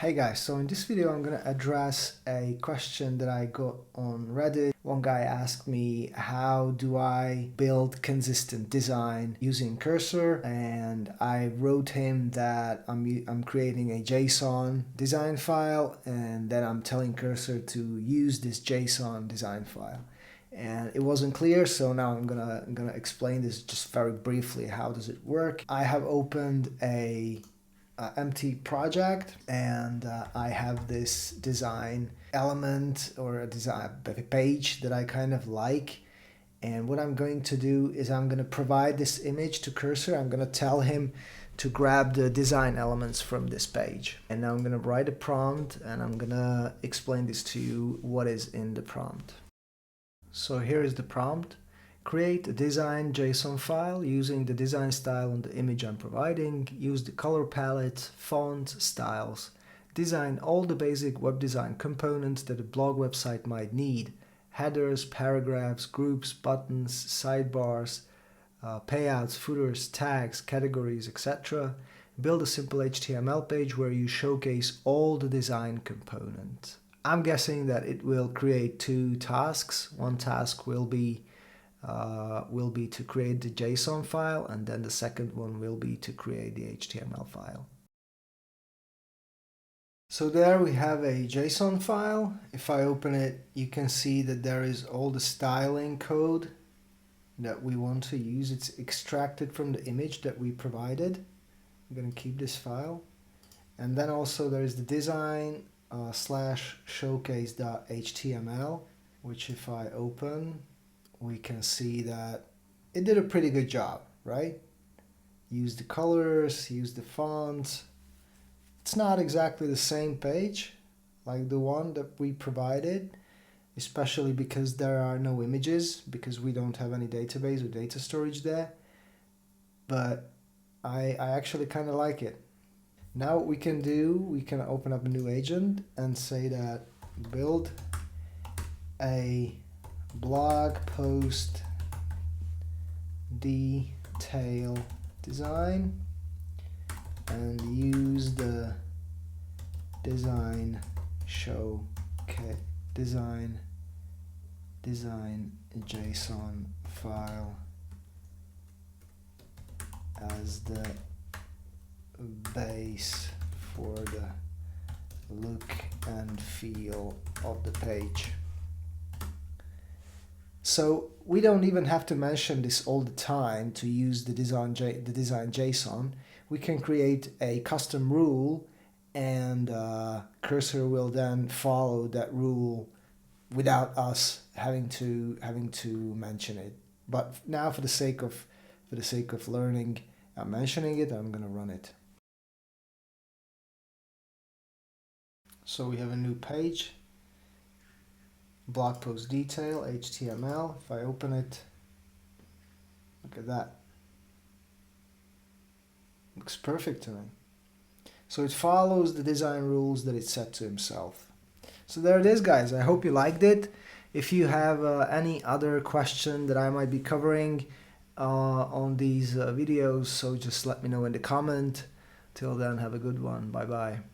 Hey guys, so in this video I'm going to address a question that I got on Reddit. One guy asked me, how do I build consistent design using Cursor? And I wrote him that I'm creating a JSON design file, and then I'm telling Cursor to use this JSON design file. And it wasn't clear, so now I'm gonna explain this just very briefly. How does it work? I have opened a empty project, and I have this design element or a design page that I kind of like. And what I'm going to do is I'm going to provide this image to Cursor. I'm going to tell him to grab the design elements from this page. And now I'm going to write a prompt, and I'm going to explain this to you, what is in the prompt. So here is the prompt. Create a Design JSON file using the design style on the image I'm providing. Use the color palette, font, styles. Design all the basic web design components that a blog website might need. Headers, paragraphs, groups, buttons, sidebars, payouts, footers, tags, categories, etc. Build a simple HTML page where you showcase all the design components. I'm guessing that it will create two tasks. One task will be to create the JSON file, and then the second one will be to create the HTML file. So there we have a JSON file. If I open it, you can see that there is all the styling code that we want to use. It's extracted from the image that we provided. I'm going to keep this file. And then also there is the design /showcase.html, which if I open, we can see that it did a pretty good job, right? Use the colors, use the fonts. It's not exactly the same page like the one that we provided, especially because there are no images, because we don't have any database or data storage there. But I actually kind of like it. Now what we can do, we can open up a new agent and say that build a blog post detail design and use the design design JSON file as the base for the look and feel of the page. So we don't even have to mention this all the time to use the design JSON. We can create a custom rule, and Cursor will then follow that rule without us having to mention it. But now, for the sake of learning, I'm mentioning it. I'm going to run it. So we have a new page. Blog post detail, HTML. If I open it, look at that. Looks perfect to me. So it follows the design rules that it set to himself. So there it is, guys. I hope you liked it. If you have any other question that I might be covering on these videos, so just let me know in the comment. Till then, have a good one. Bye bye.